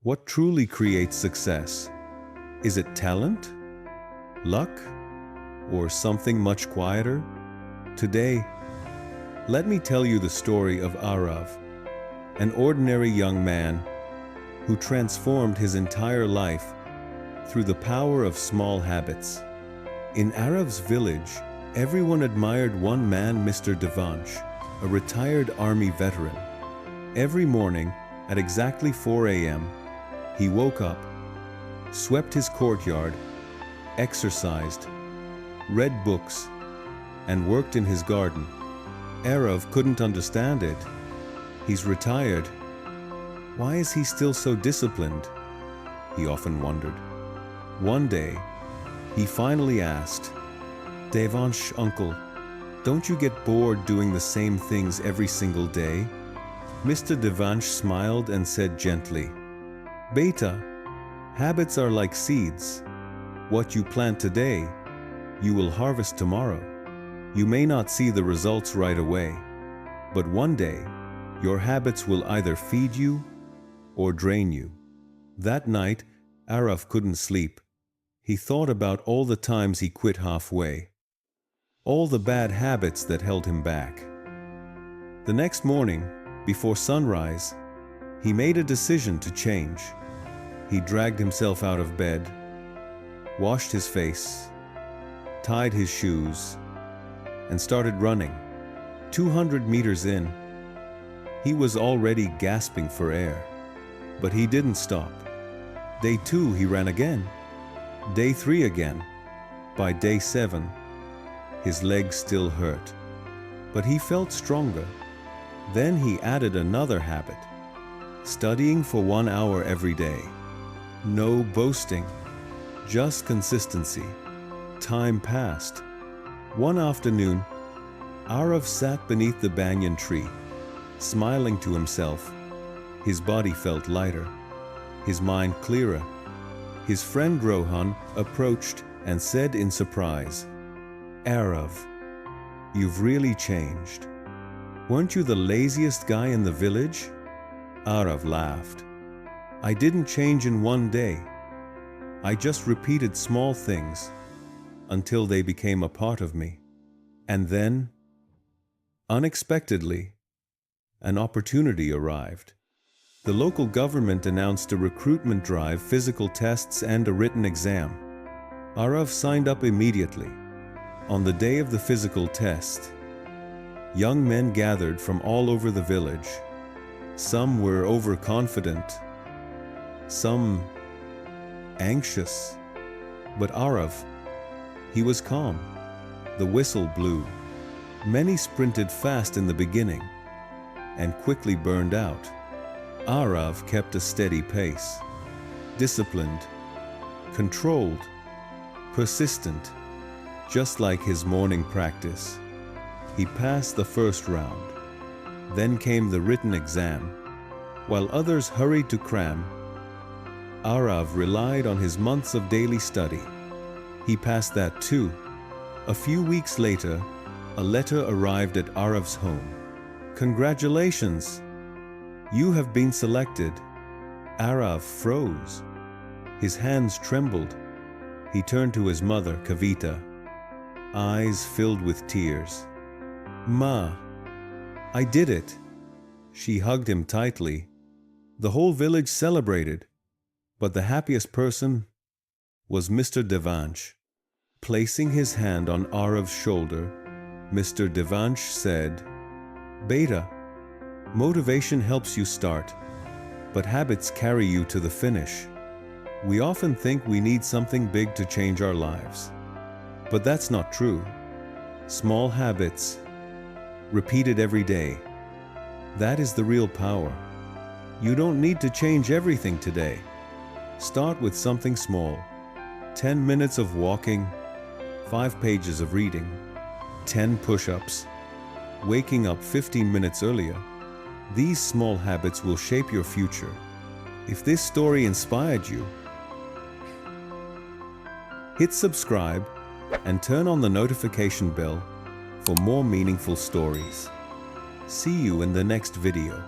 What truly creates success? Is it talent, luck, or something much quieter? Today, let me tell you the story of Aarav, an ordinary young man who transformed his entire life through the power of small habits. In Aarav's village, everyone admired one man, Mr. Devansh, a retired army veteran. Every morning, at exactly 4 a.m., he woke up, swept his courtyard, exercised, read books, and worked in his garden. Aarav couldn't understand it. He's retired. Why is he still so disciplined? He often wondered. One day, he finally asked, "Devansh, uncle, don't you get bored doing the same things every single day?" Mr. Devansh smiled and said gently, "Beta, habits are like seeds. What you plant today, you will harvest tomorrow. You may not see the results right away, but one day, your habits will either feed you or drain you." That night, Aarav couldn't sleep. He thought about all the times he quit halfway, all the bad habits that held him back. The next morning, before sunrise, he made a decision to change. He dragged himself out of bed, washed his face, tied his shoes, and started running. 200 meters in, he was already gasping for air. But he didn't stop. Day 2, he ran again. Day 3 again. By day 7, his legs still hurt, but he felt stronger. Then he added another habit, studying for 1 hour every day. No boasting, just consistency. Time passed. One afternoon, Aarav sat beneath the banyan tree, smiling to himself. His body felt lighter, his mind clearer. His friend Rohan approached and said in surprise, "Aarav, you've really changed. Weren't you the laziest guy in the village?" Aarav laughed. "I didn't change in one day. I just repeated small things until they became a part of me. And then, unexpectedly, an opportunity arrived. The local government announced a recruitment drive, physical tests, and a written exam. Aarav signed up immediately. On the day of the physical test, young men gathered from all over the village. Some were overconfident, some anxious. But Aarav, he was calm. The whistle blew. Many sprinted fast in the beginning and quickly burned out. Aarav kept a steady pace, disciplined, controlled, persistent, just like his morning practice. He passed the first round. Then came the written exam. While others hurried to cram, Aarav relied on his months of daily study. He passed that too. A few weeks later, a letter arrived at Aarav's home. "Congratulations! You have been selected." Aarav froze. His hands trembled. He turned to his mother, Kavita, eyes filled with tears. "Ma, I did it." She hugged him tightly. The whole village celebrated, but the happiest person was Mr. Devansh. Placing his hand on Aarav's shoulder, Mr. Devansh said, "Beta, motivation helps you start, but habits carry you to the finish. We often think we need something big to change our lives, but that's not true. Small habits, repeated every day, that is the real power. You don't need to change everything today. Start with something small. 10 minutes of walking, 5 pages of reading, 10 push-ups, waking up 15 minutes earlier. These small habits will shape your future." If this story inspired you, hit subscribe and turn on the notification bell for more meaningful stories. See you in the next video.